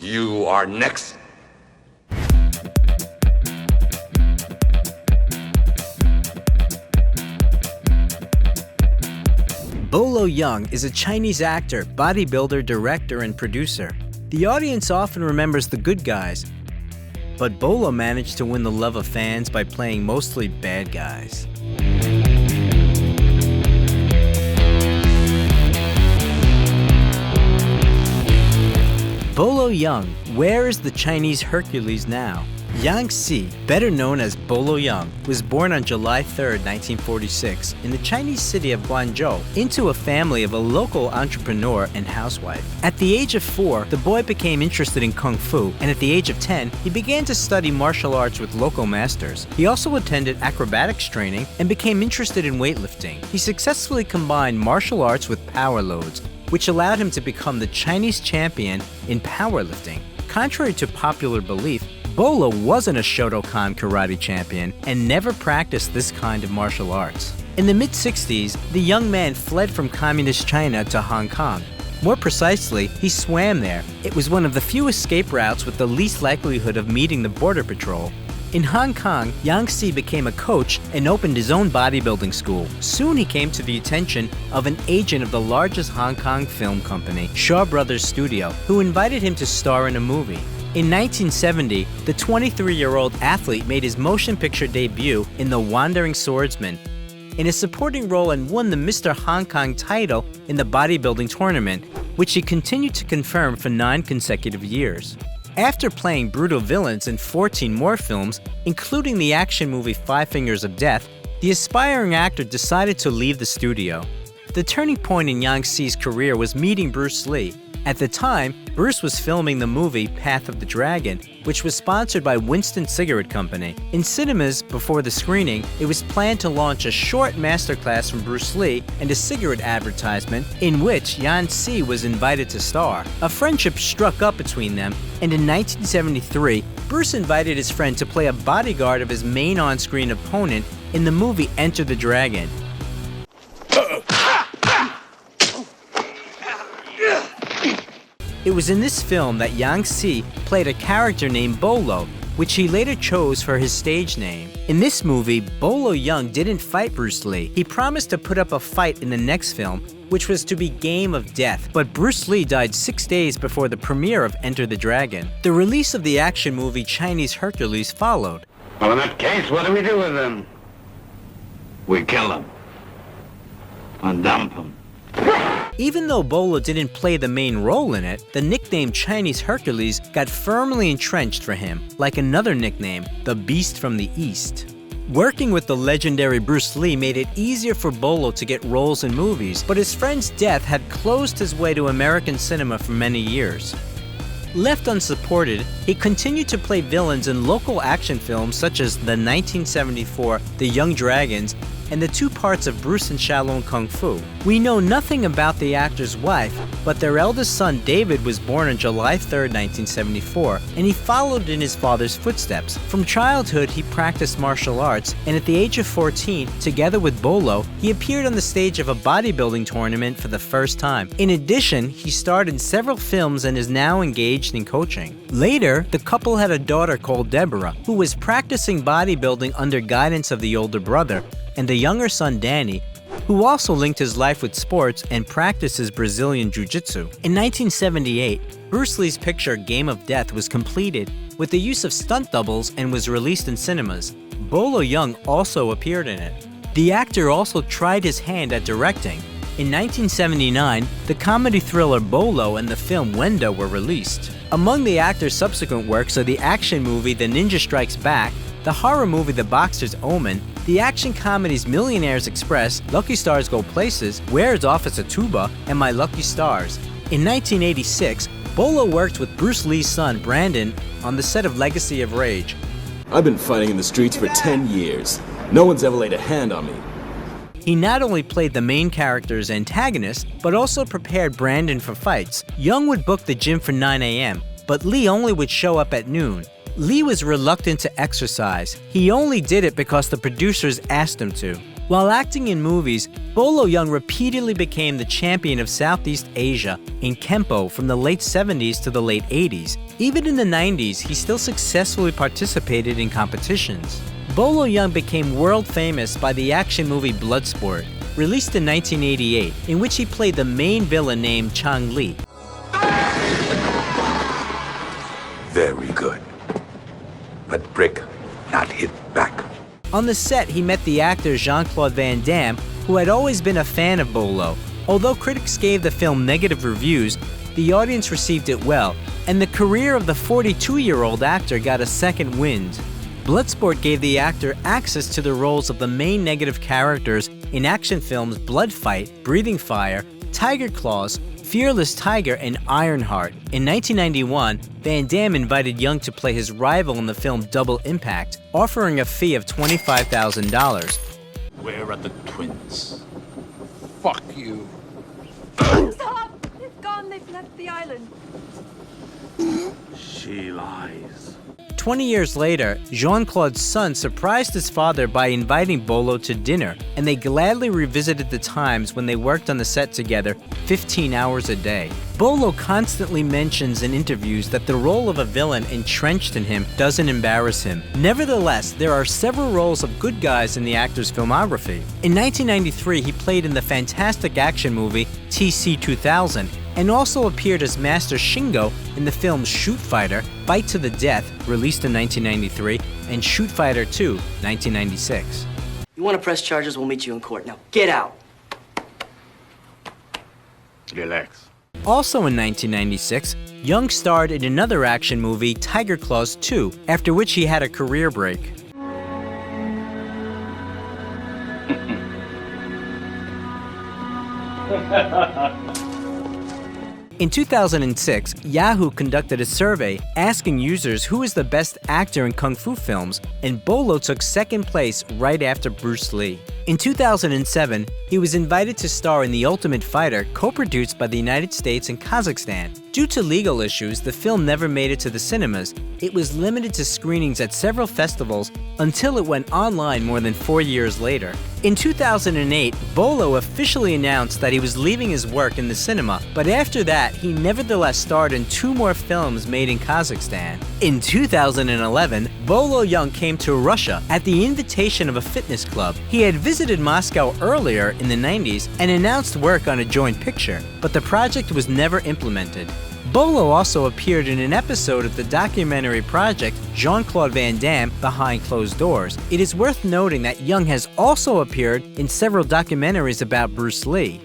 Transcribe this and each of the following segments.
You are next. Bolo Yeung is a Chinese actor, bodybuilder, director, and producer. The audience often remembers the good guys, but Bolo managed to win the love of fans by playing mostly bad guys. Bolo Yeung, where is the Chinese Hercules now? Yang Si, better known as Bolo Yeung, was born on July 3, 1946, in the Chinese city of Guangzhou, into a family of a local entrepreneur and housewife. At the age of 4, the boy became interested in Kung Fu, and at the age of 10, he began to study martial arts with local masters. He also attended acrobatics training and became interested in weightlifting. He successfully combined martial arts with power loads, which allowed him to become the Chinese champion in powerlifting. Contrary to popular belief, Bolo wasn't a Shotokan karate champion and never practiced this kind of martial arts. In the mid-60s, the young man fled from communist China to Hong Kong. More precisely, he swam there. It was one of the few escape routes with the least likelihood of meeting the border patrol. In Hong Kong, Yang Si became a coach and opened his own bodybuilding school. Soon he came to the attention of an agent of the largest Hong Kong film company, Shaw Brothers Studio, who invited him to star in a movie. In 1970, the 23-year-old athlete made his motion picture debut in The Wandering Swordsman, in a supporting role, and won the Mr. Hong Kong title in the bodybuilding tournament, which he continued to confirm for 9 consecutive years. After playing brutal villains in 14 more films, including the action movie 5 Fingers of Death, the aspiring actor decided to leave the studio. The turning point in Yang Si's career was meeting Bruce Lee. At the time, Bruce was filming the movie Path of the Dragon, which was sponsored by Winston Cigarette Company. In cinemas, before the screening, it was planned to launch a short masterclass from Bruce Lee and a cigarette advertisement in which Yang Si was invited to star. A friendship struck up between them, and in 1973, Bruce invited his friend to play a bodyguard of his main on-screen opponent in the movie Enter the Dragon. It was in this film that Yang Si played a character named Bolo, which he later chose for his stage name. In this movie, Bolo Yeung didn't fight Bruce Lee. He promised to put up a fight in the next film, which was to be Game of Death, but Bruce Lee died 6 days before the premiere of Enter the Dragon. The release of the action movie Chinese Hercules followed. Well, in that case, what do we do with them? We kill them. And dump them. Even though Bolo didn't play the main role in it, the nickname Chinese Hercules got firmly entrenched for him, like another nickname, the Beast from the East. Working with the legendary Bruce Lee made it easier for Bolo to get roles in movies, but his friend's death had closed his way to American cinema for many years. Left unsupported, he continued to play villains in local action films such as the 1974 The Young Dragons and the 2 parts of Bruce and Shaolin Kung Fu. We know nothing about the actor's wife, but their eldest son David was born on July 3, 1974, and he followed in his father's footsteps. From childhood, he practiced martial arts, and at the age of 14, together with Bolo, he appeared on the stage of a bodybuilding tournament for the first time. In addition, he starred in several films and is now engaged in coaching. Later, the couple had a daughter called Deborah, who was practicing bodybuilding under guidance of the older brother, and the younger son Danny, who also linked his life with sports and practices Brazilian Jiu-Jitsu. In 1978, Bruce Lee's picture Game of Death was completed with the use of stunt doubles and was released in cinemas. Bolo Yeung also appeared in it. The actor also tried his hand at directing. In 1979, the comedy thriller Bolo and the film Wendo were released. Among the actor's subsequent works are the action movie The Ninja Strikes Back, the horror movie The Boxer's Omen, the action comedies Millionaire's Express, Lucky Stars Go Places, Where's Officer Tuba, and My Lucky Stars. In 1986, Bolo worked with Bruce Lee's son Brandon on the set of Legacy of Rage. I've been fighting in the streets for 10 years. No one's ever laid a hand on me. He not only played the main character's antagonist, but also prepared Brandon for fights. Yeung would book the gym for 9 a.m., but Lee only would show up at noon. Lee was reluctant to exercise. He only did it because the producers asked him to. While acting in movies, Bolo Yeung repeatedly became the champion of Southeast Asia in Kempo from the late 70s to the late 80s. Even in the 90s, he still successfully participated in competitions. Bolo Yeung became world famous by the action movie Bloodsport, released in 1988, in which he played the main villain named Chang Li. Very good. But break, not hit back. On the set, he met the actor Jean-Claude Van Damme, who had always been a fan of Bolo. Although critics gave the film negative reviews, the audience received it well, and the career of the 42-year-old actor got a second wind. Bloodsport gave the actor access to the roles of the main negative characters in action films Blood Fight, Breathing Fire, Tiger Claws, Fearless Tiger, and Ironheart. In 1991, Van Damme invited Yeung to play his rival in the film Double Impact, offering a fee of $25,000. Where are the twins? Fuck you. Stop! They've gone. They've left the island. She lies. 20 years later, Jean-Claude's son surprised his father by inviting Bolo to dinner, and they gladly revisited the times when they worked on the set together 15 hours a day. Bolo constantly mentions in interviews that the role of a villain entrenched in him doesn't embarrass him. Nevertheless, there are several roles of good guys in the actor's filmography. In 1993, he played in the fantastic action movie TC-2000, and also appeared as Master Shingo in the films Shoot Fighter, Fight to the Death, released in 1993, and Shoot Fighter 2, 1996. You want to press charges, we'll meet you in court. Now, get out. Relax. Also in 1996, Yeung starred in another action movie, Tiger Claws 2, after which he had a career break. In 2006, Yahoo conducted a survey asking users who is the best actor in kung fu films, and Bolo took second place right after Bruce Lee. In 2007, he was invited to star in The Ultimate Fighter, co-produced by the United States and Kazakhstan. Due to legal issues, the film never made it to the cinemas. It was limited to screenings at several festivals until it went online more than 4 years later. In 2008, Bolo officially announced that he was leaving his work in the cinema, but after that, he nevertheless starred in 2 more films made in Kazakhstan. In 2011, Bolo Yeung came to Russia at the invitation of a fitness club. He had visited Moscow earlier in the 90s and announced work on a joint picture, but the project was never implemented. Bolo also appeared in an episode of the documentary project Jean-Claude Van Damme Behind Closed Doors. It is worth noting that Yeung has also appeared in several documentaries about Bruce Lee.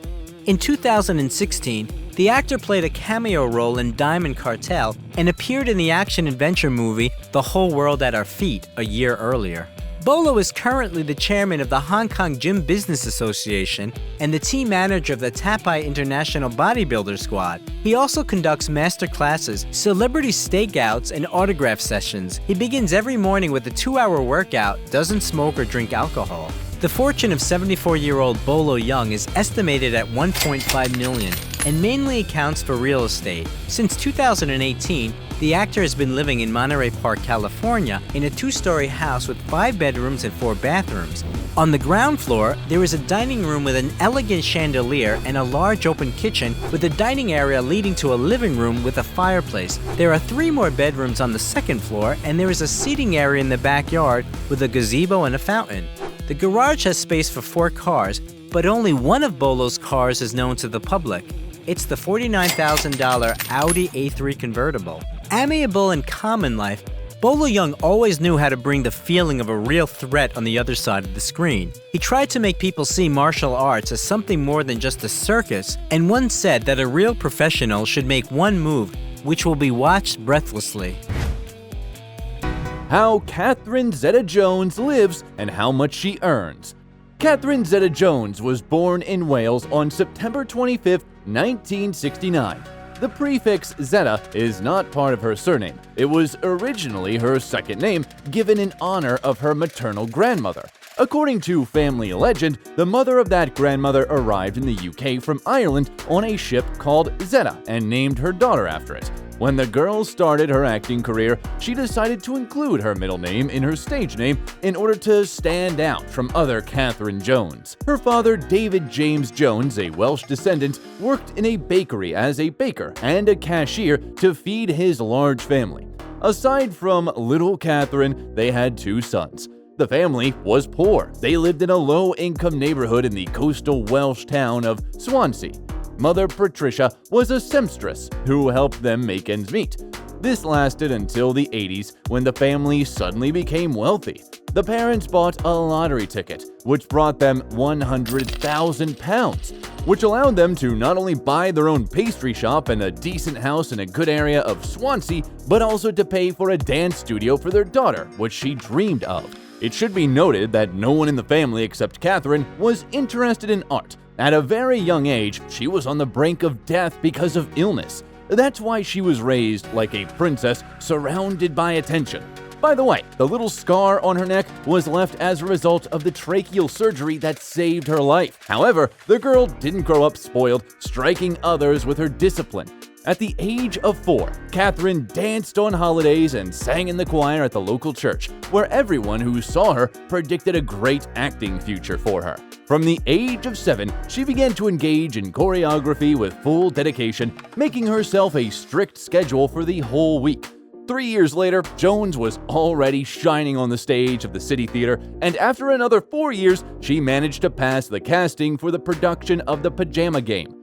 In 2016, the actor played a cameo role in Diamond Cartel and appeared in the action-adventure movie The Whole World at Our Feet a year earlier. Bolo is currently the chairman of the Hong Kong Gym Business Association and the team manager of the Tapai International Bodybuilder Squad. He also conducts master classes, celebrity stakeouts, and autograph sessions. He begins every morning with a 2-hour workout, doesn't smoke or drink alcohol. The fortune of 74-year-old Bolo Yeung is estimated at $1.5 million and mainly accounts for real estate. Since 2018, the actor has been living in Monterey Park, California, in a 2-story house with 5 bedrooms and 4 bathrooms. On the ground floor, there is a dining room with an elegant chandelier and a large open kitchen with a dining area leading to a living room with a fireplace. There are 3 more bedrooms on the 2nd floor, and there is a seating area in the backyard with a gazebo and a fountain. The garage has space for 4 cars, but only one of Bolo's cars is known to the public. It's the $49,000 Audi A3 convertible. Amiable in common life, Bolo Yeung always knew how to bring the feeling of a real threat on the other side of the screen. He tried to make people see martial arts as something more than just a circus, and once said that a real professional should make one move which will be watched breathlessly. How Catherine Zeta-Jones lives and how much she earns. Catherine Zeta-Jones was born in Wales on September 25, 1969. The prefix Zeta is not part of her surname. It was originally her second name, given in honor of her maternal grandmother. According to family legend, the mother of that grandmother arrived in the UK from Ireland on a ship called Zeta and named her daughter after it. When the girl started her acting career, she decided to include her middle name in her stage name in order to stand out from other Catherine Jones. Her father, David James Jones, a Welsh descendant, worked in a bakery as a baker and a cashier to feed his large family. Aside from little Catherine, they had 2 sons. The family was poor. They lived in a low-income neighborhood in the coastal Welsh town of Swansea. Mother Patricia was a seamstress who helped them make ends meet. This lasted until the 80s when the family suddenly became wealthy. The parents bought a lottery ticket, which brought them £100,000, which allowed them to not only buy their own pastry shop and a decent house in a good area of Swansea, but also to pay for a dance studio for their daughter, which she dreamed of. It should be noted that no one in the family except Catherine was interested in art. At a very young age, she was on the brink of death because of illness. That's why she was raised like a princess, surrounded by attention. By the way, the little scar on her neck was left as a result of the tracheal surgery that saved her life. However, the girl didn't grow up spoiled, striking others with her discipline. At the age of 4, Catherine danced on holidays and sang in the choir at the local church, where everyone who saw her predicted a great acting future for her. From the age of 7, she began to engage in choreography with full dedication, making herself a strict schedule for the whole week. 3 years later, Jones was already shining on the stage of the City Theater, and after another 4 years, she managed to pass the casting for the production of The Pajama Game.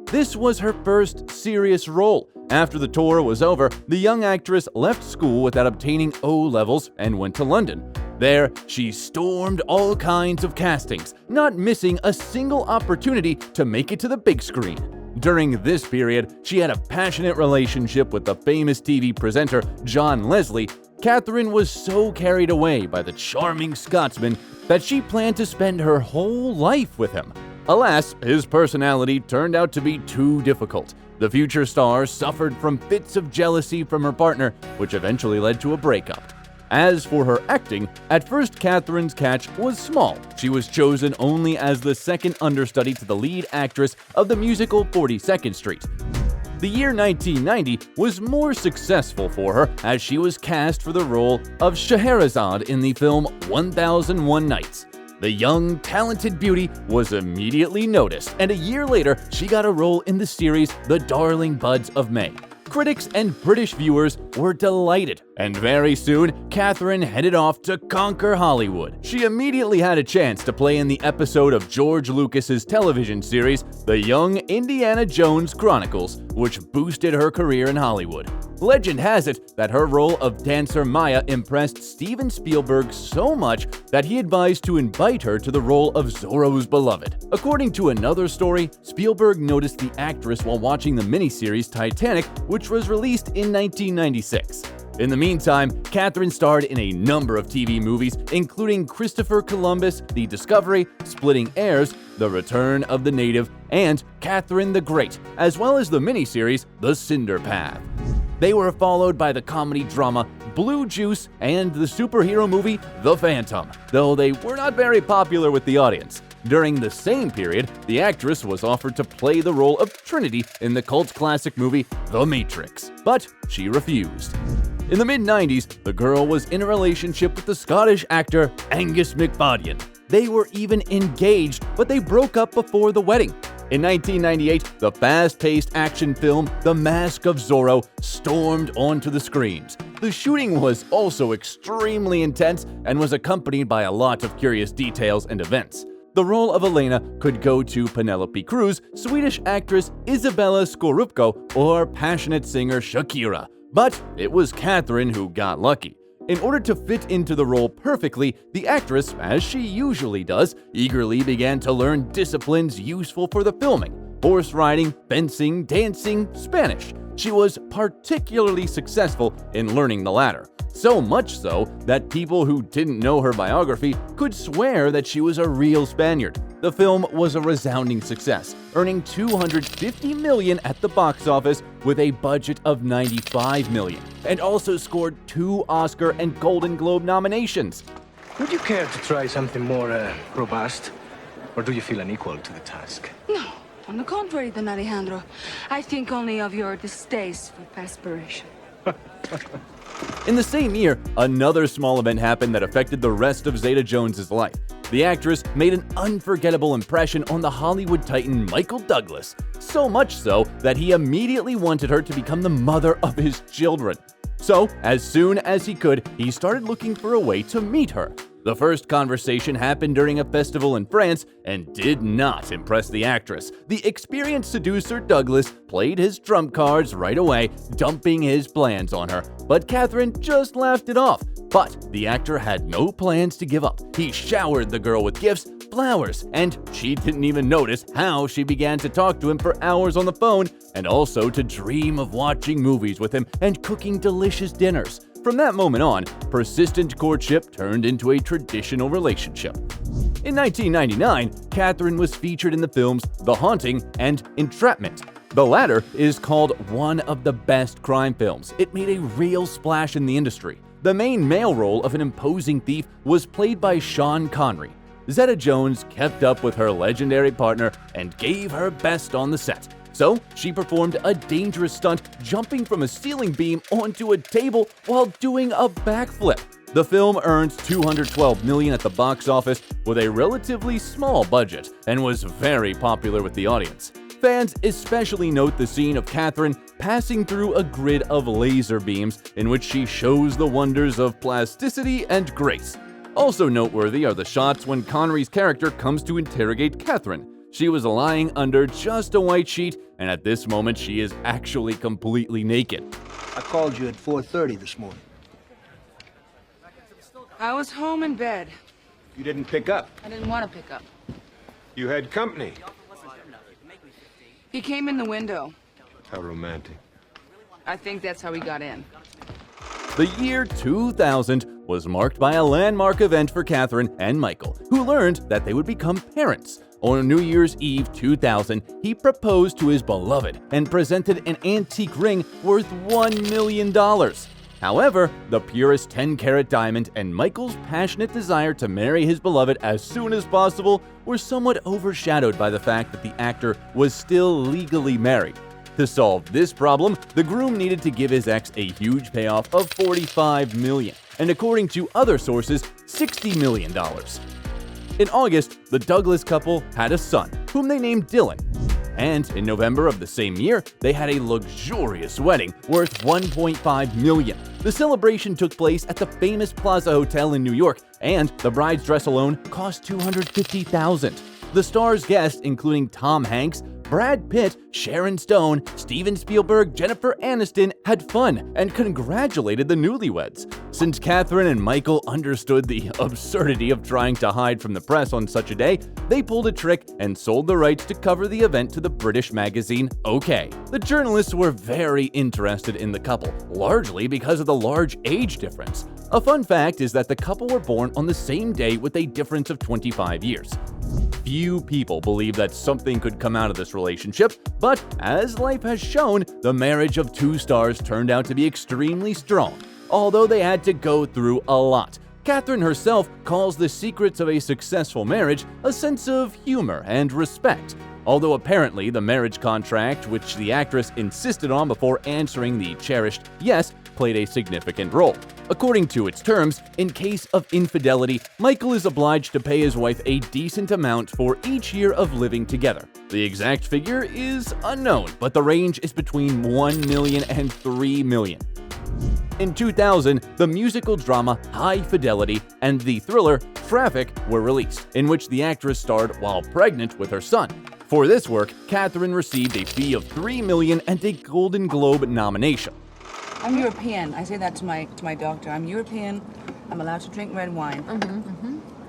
This was her first serious role. After the tour was over, the young actress left school without obtaining O-levels and went to London. There, she stormed all kinds of castings, not missing a single opportunity to make it to the big screen. During this period, she had a passionate relationship with the famous TV presenter John Leslie. Catherine was so carried away by the charming Scotsman that she planned to spend her whole life with him. Alas, his personality turned out to be too difficult. The future star suffered from fits of jealousy from her partner, which eventually led to a breakup. As for her acting, at first Catherine's catch was small. She was chosen only as the second understudy to the lead actress of the musical 42nd Street. The year 1990 was more successful for her as she was cast for the role of Scheherazade in the film 1001 Nights. The young, talented beauty was immediately noticed, and a year later, she got a role in the series The Darling Buds of May. Critics and British viewers were delighted, and very soon, Catherine headed off to conquer Hollywood. She immediately had a chance to play in the episode of George Lucas's television series, The Young Indiana Jones Chronicles, which boosted her career in Hollywood. Legend has it that her role of dancer Maya impressed Steven Spielberg so much that he advised to invite her to the role of Zorro's beloved. According to another story, Spielberg noticed the actress while watching the miniseries Titanic, which was released in 1996. In the meantime, Catherine starred in a number of TV movies, including Christopher Columbus, The Discovery, Splitting Heirs, The Return of the Native, and Catherine the Great, as well as the miniseries The Cinder Path. They were followed by the comedy drama Blue Juice and the superhero movie The Phantom, though they were not very popular with the audience. During the same period, the actress was offered to play the role of Trinity in the cult classic movie The Matrix, but she refused. In the mid-90s, the girl was in a relationship with the Scottish actor Angus MacFadyen. They were even engaged, but they broke up before the wedding. In 1998, the fast-paced action film The Mask of Zorro stormed onto the screens. The shooting was also extremely intense and was accompanied by a lot of curious details and events. The role of Elena could go to Penelope Cruz, Swedish actress Isabella Scorupco, or passionate singer Shakira. But it was Catherine who got lucky. In order to fit into the role perfectly, the actress, as she usually does, eagerly began to learn disciplines useful for the filming: horse riding, fencing, dancing, Spanish. She was particularly successful in learning the latter. So much so that people who didn't know her biography could swear that she was a real Spaniard. The film was a resounding success, earning $250 million at the box office with a budget of $95 million, and also scored 2 Oscar and Golden Globe nominations. Would you care to try something more robust, or do you feel unequal to the task? No, On the contrary, Don Alejandro, I think only of your distaste for perspiration. In the same year, another small event happened that affected the rest of Zeta-Jones' life. The actress made an unforgettable impression on the Hollywood titan Michael Douglas, so much so that he immediately wanted her to become the mother of his children. So, as soon as he could, he started looking for a way to meet her. The first conversation happened during a festival in France and did not impress the actress. The experienced seducer Douglas played his trump cards right away, dumping his plans on her, but Catherine just laughed it off. But the actor had no plans to give up. He showered the girl with gifts, flowers, and she didn't even notice how she began to talk to him for hours on the phone and also to dream of watching movies with him and cooking delicious dinners. From that moment on, persistent courtship turned into a traditional relationship. In 1999, Catherine was featured in the films The Haunting and Entrapment. The latter is called one of the best crime films. It made a real splash in the industry. The main male role of an imposing thief was played by Sean Connery. Zeta-Jones kept up with her legendary partner and gave her best on the set. So, she performed a dangerous stunt jumping from a ceiling beam onto a table while doing a backflip. The film earned $212 million at the box office with a relatively small budget and was very popular with the audience. Fans especially note the scene of Catherine passing through a grid of laser beams in which she shows the wonders of plasticity and grace. Also noteworthy are the shots when Connery's character comes to interrogate Catherine. She was lying under just a white sheet, and at this moment she is actually completely naked. I called you at 4:30 this morning. I was home in bed. You didn't pick up. I didn't want to pick up. You had company. He came in the window. How romantic. I think that's how he got in. The year 2000 was marked by a landmark event for Catherine and Michael, who learned that they would become parents. On New Year's Eve 2000, he proposed to his beloved and presented an antique ring worth $1 million. However, the purest 10-carat diamond and Michael's passionate desire to marry his beloved as soon as possible were somewhat overshadowed by the fact that the actor was still legally married. To solve this problem, the groom needed to give his ex a huge payoff of $45 million, and according to other sources, $60 million. In August, the Douglas couple had a son, whom they named Dylan. And in November of the same year, they had a luxurious wedding worth $1.5 million. The celebration took place at the famous Plaza Hotel in New York, and the bride's dress alone cost $250,000. The star's guests, including Tom Hanks, Brad Pitt, Sharon Stone, Steven Spielberg, Jennifer Aniston, had fun and congratulated the newlyweds. Since Catherine and Michael understood the absurdity of trying to hide from the press on such a day, they pulled a trick and sold the rights to cover the event to the British magazine OK. The journalists were very interested in the couple, largely because of the large age difference. A fun fact is that the couple were born on the same day with a difference of 25 years. Few people believe that something could come out of this relationship, but as life has shown, the marriage of two stars turned out to be extremely strong, although they had to go through a lot. Catherine herself calls the secrets of a successful marriage a sense of humor and respect, although apparently the marriage contract, which the actress insisted on before answering the cherished yes, played a significant role. According to its terms, in case of infidelity, Michael is obliged to pay his wife a decent amount for each year of living together. The exact figure is unknown, but the range is between $1 million and $3 million. In 2000, the musical drama High Fidelity and the thriller Traffic were released, in which the actress starred while pregnant with her son. For this work, Catherine received a fee of $3 million and a Golden Globe nomination. I'm European. I say that to my doctor. I'm European. I'm allowed to drink red wine.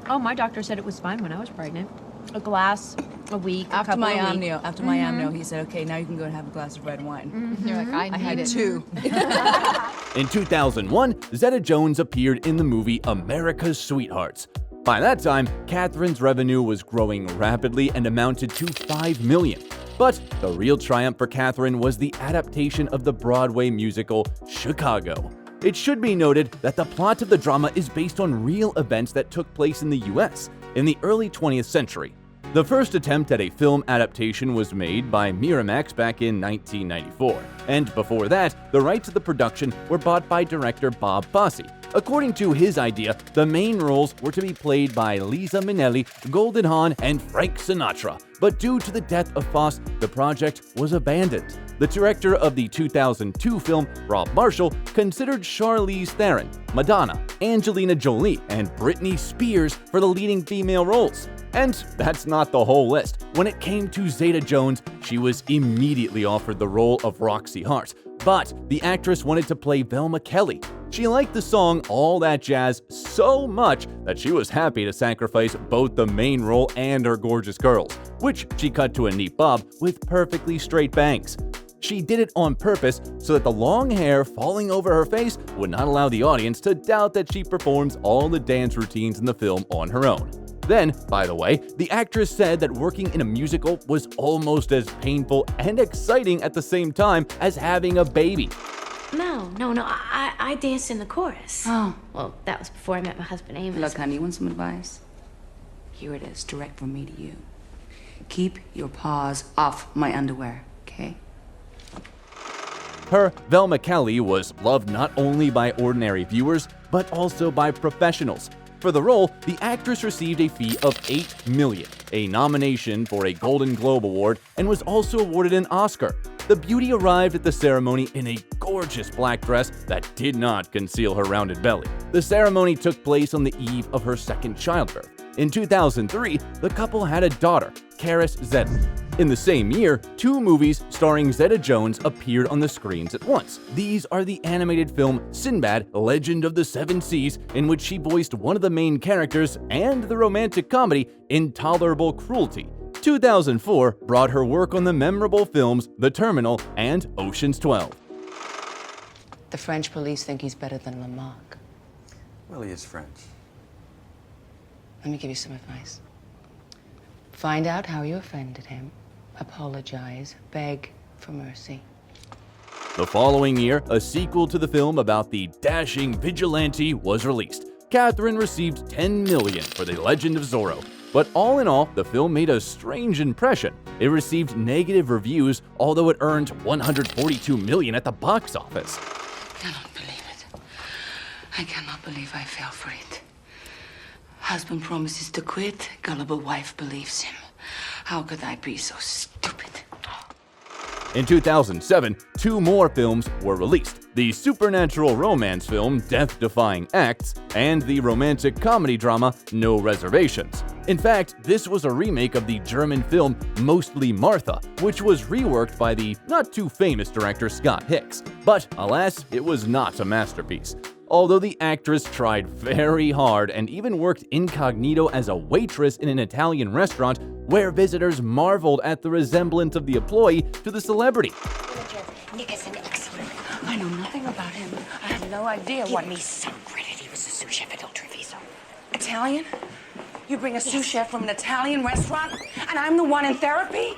Oh, my doctor said it was fine when I was pregnant. A glass a week, After my a week. amnio, he said, okay, now you can go and have a glass of red wine. You're like, I had two. In 2001, Zeta-Jones appeared in the movie America's Sweethearts. By that time, Catherine's revenue was growing rapidly and amounted to $5 million. But the real triumph for Catherine was the adaptation of the Broadway musical Chicago. It should be noted that the plot of the drama is based on real events that took place in the US in the early 20th century. The first attempt at a film adaptation was made by Miramax back in 1994, and before that, the rights of the production were bought by director Bob Fosse. According to his idea, the main roles were to be played by Liza Minnelli, Golden Hawn, and Frank Sinatra, but due to the death of Fosse, the project was abandoned. The director of the 2002 film, Rob Marshall, considered Charlize Theron, Madonna, Angelina Jolie, and Britney Spears for the leading female roles. And that's not the whole list. When it came to Zeta-Jones, she was immediately offered the role of Roxy Hart, but the actress wanted to play Velma Kelly. She liked the song All That Jazz so much that she was happy to sacrifice both the main role and her gorgeous curls, which she cut to a neat bob with perfectly straight bangs. She did it on purpose so that the long hair falling over her face would not allow the audience to doubt that she performs all the dance routines in the film on her own. Then, by the way, the actress said that working in a musical was almost as painful and exciting at the same time as having a baby. No. I danced in the chorus. Oh. Well, that was before I met my husband, Amos. Look, honey, you want some advice? Here it is, direct from me to you. Keep your paws off my underwear, okay? Her Velma Kelly was loved not only by ordinary viewers, but also by professionals. For the role, the actress received a fee of $8 million, a nomination for a Golden Globe Award, and was also awarded an Oscar. The beauty arrived at the ceremony in a gorgeous black dress that did not conceal her rounded belly. The ceremony took place on the eve of her second childbirth. In 2003, the couple had a daughter, Karis Zeta. In the same year, 2 movies starring Zeta-Jones appeared on the screens at once. These are the animated film Sinbad, Legend of the Seven Seas, in which she voiced one of the main characters, and the romantic comedy Intolerable Cruelty. 2004 brought her work on the memorable films The Terminal and Ocean's 12. The French police think he's better than Lamarck. Well, he is French. Let me give you some advice. Find out how you offended him, apologize, beg for mercy. The following year, a sequel to the film about the dashing vigilante was released. Catherine received $10 million for The Legend of Zorro. But all in all, the film made a strange impression. It received negative reviews, although it earned $142 million at the box office. I cannot believe it. I cannot believe I fell for it. Husband promises to quit, gullible wife believes him. How could I be so stupid? In 2007, 2 more films were released. The supernatural romance film Death Defying Acts and the romantic comedy drama No Reservations. In fact, this was a remake of the German film Mostly Martha, which was reworked by the not-too-famous director Scott Hicks. But alas, it was not a masterpiece. Although the actress tried very hard and even worked incognito as a waitress in an Italian restaurant where visitors marveled at the resemblance of the employee to the celebrity. Nick is an excellent. I know nothing about him. I had no idea what... Give me some credit. He was a sous chef at Il Treviso. Italian? You bring a sous chef from an Italian restaurant, and I'm the one in therapy?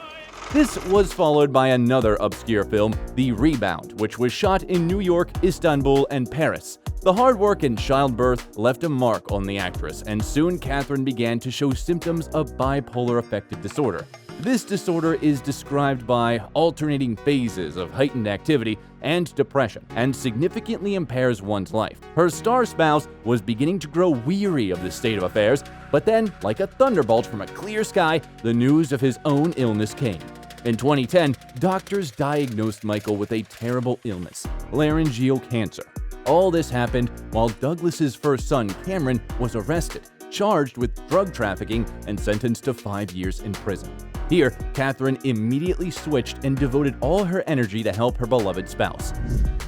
This was followed by another obscure film, The Rebound, which was shot in New York, Istanbul, and Paris. The hard work and childbirth left a mark on the actress, and soon Catherine began to show symptoms of bipolar affective disorder. This disorder is described by alternating phases of heightened activity and depression, and significantly impairs one's life. Her star spouse was beginning to grow weary of this state of affairs, but then, like a thunderbolt from a clear sky, the news of his own illness came. In 2010, doctors diagnosed Michael with a terrible illness, laryngeal cancer. All this happened while Douglas's first son, Cameron, was arrested, charged with drug trafficking, and sentenced to 5 years in prison. Here, Catherine immediately switched and devoted all her energy to help her beloved spouse.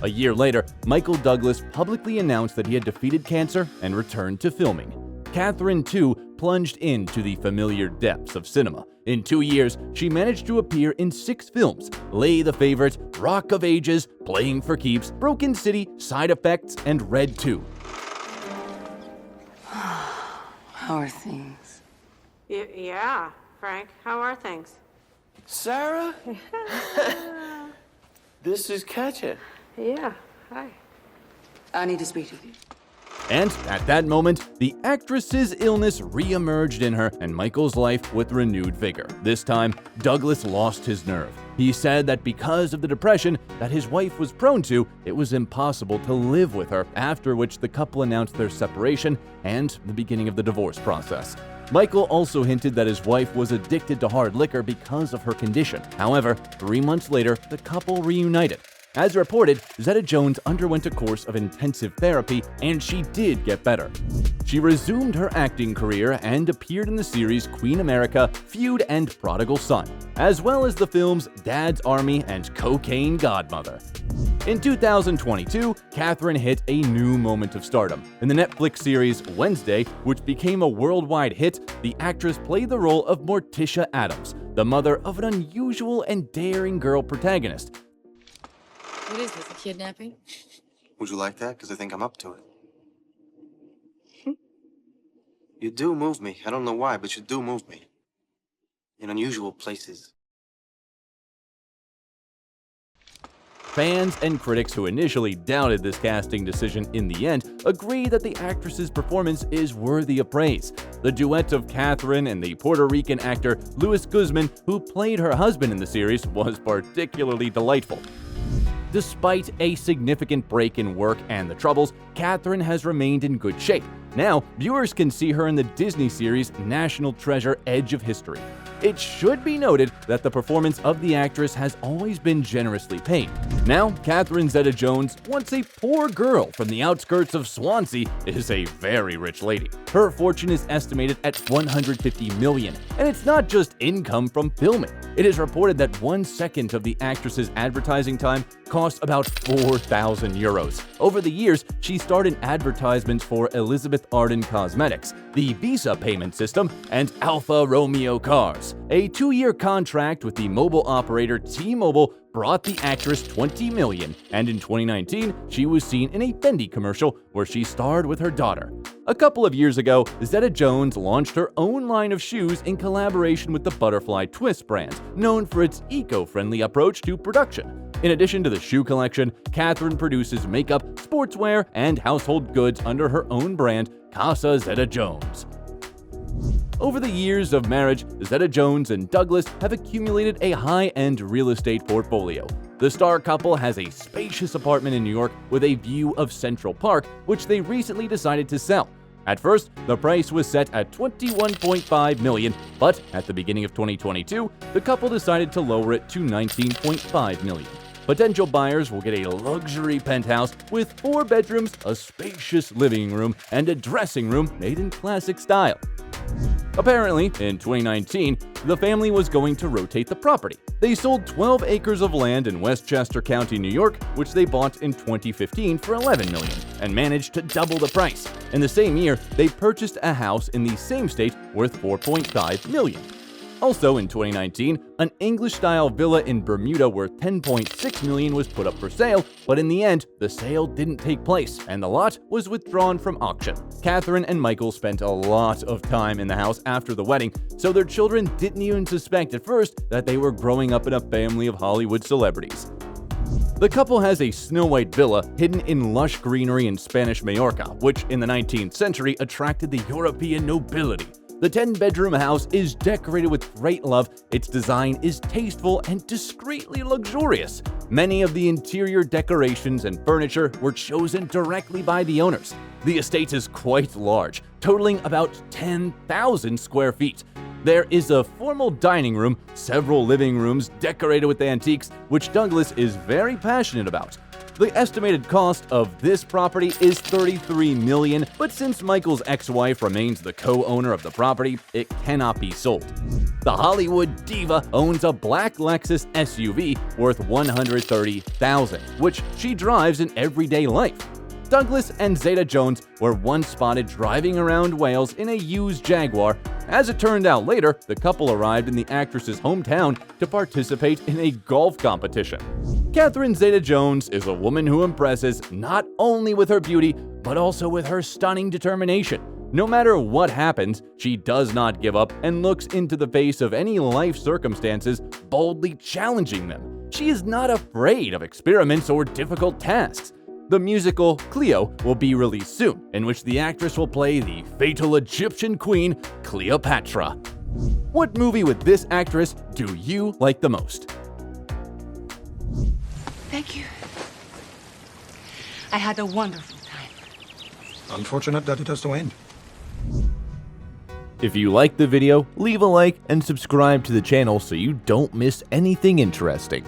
A year later, Michael Douglas publicly announced that he had defeated cancer and returned to filming. Catherine, too, plunged into the familiar depths of cinema. In 2 years, she managed to appear in 6 films: Lay the Favorite, Rock of Ages, Playing for Keeps, Broken City, Side Effects, and Red 2. How are things? Yeah, Frank, how are things? Sarah? This is Katya. Yeah, hi. I need to speak to you. And at that moment, the actress's illness re-emerged in her and Michael's life with renewed vigor. This time, Douglas lost his nerve. He said that because of the depression that his wife was prone to, it was impossible to live with her, after which the couple announced their separation and the beginning of the divorce process. Michael also hinted that his wife was addicted to hard liquor because of her condition. However, 3 months later, the couple reunited. As reported, Zeta-Jones underwent a course of intensive therapy, and she did get better. She resumed her acting career and appeared in the series Queen America, Feud, and Prodigal Son, as well as the films Dad's Army and Cocaine Godmother. In 2022, Kathryn hit a new moment of stardom. In the Netflix series Wednesday, which became a worldwide hit, the actress played the role of Morticia Addams, the mother of an unusual and daring girl protagonist. What is this, a kidnapping? Would you like that? Because I think I'm up to it. You do move me. I don't know why, but you do move me. In unusual places. Fans and critics who initially doubted this casting decision in the end agree that the actress's performance is worthy of praise. The duet of Kathryn and the Puerto Rican actor Luis Guzman, who played her husband in the series, was particularly delightful. Despite a significant break in work and the troubles, Kathryn has remained in good shape. Now, viewers can see her in the Disney series National Treasure: Edge of History. It should be noted that the performance of the actress has always been generously paid. Now, Kathryn Zeta-Jones, once a poor girl from the outskirts of Swansea, is a very rich lady. Her fortune is estimated at $150 million, and it's not just income from filming. It is reported that 1 second of the actress's advertising time cost about 4,000 euros. Over the years, she starred in advertisements for Elizabeth Arden Cosmetics, the Visa payment system, and Alfa Romeo cars. A 2-year contract with the mobile operator T-Mobile brought the actress $20 million, and in 2019, she was seen in a Fendi commercial where she starred with her daughter. A couple of years ago, Zeta-Jones launched her own line of shoes in collaboration with the Butterfly Twist brand, known for its eco-friendly approach to production. In addition to the shoe collection, Kathryn produces makeup, sportswear, and household goods under her own brand, Casa Zeta-Jones. Over the years of marriage, Zeta-Jones and Douglas have accumulated a high-end real estate portfolio. The star couple has a spacious apartment in New York with a view of Central Park, which they recently decided to sell. At first, the price was set at $21.5 million, but at the beginning of 2022, the couple decided to lower it to $19.5 million. Potential buyers will get a luxury penthouse with 4 bedrooms, a spacious living room, and a dressing room made in classic style. Apparently, in 2019, the family was going to rotate the property. They sold 12 acres of land in Westchester County, New York, which they bought in 2015 for $11 million, and managed to double the price. In the same year, they purchased a house in the same state worth $4.5 million. Also in 2019, an English-style villa in Bermuda worth $10.6 million was put up for sale, but in the end, the sale didn't take place, and the lot was withdrawn from auction. Kathryn and Michael spent a lot of time in the house after the wedding, so their children didn't even suspect at first that they were growing up in a family of Hollywood celebrities. The couple has a snow-white villa hidden in lush greenery in Spanish Majorca, which in the 19th century attracted the European nobility. The 10-bedroom house is decorated with great love, its design is tasteful and discreetly luxurious. Many of the interior decorations and furniture were chosen directly by the owners. The estate is quite large, totaling about 10,000 square feet. There is a formal dining room, several living rooms decorated with antiques, which Douglas is very passionate about. The estimated cost of this property is $33 million, but since Michael's ex-wife remains the co-owner of the property, it cannot be sold. The Hollywood diva owns a black Lexus SUV worth $130,000, which she drives in everyday life. Douglas and Zeta-Jones were once spotted driving around Wales in a used Jaguar. As it turned out later, the couple arrived in the actress's hometown to participate in a golf competition. Kathryn Zeta-Jones is a woman who impresses not only with her beauty, but also with her stunning determination. No matter what happens, she does not give up and looks into the face of any life circumstances, boldly challenging them. She is not afraid of experiments or difficult tasks. The musical Cleo will be released soon, in which the actress will play the fatal Egyptian queen, Cleopatra. What movie with this actress do you like the most? Thank you. I had a wonderful time. Unfortunate that it has to end. If you liked the video, leave a like and subscribe to the channel so you don't miss anything interesting.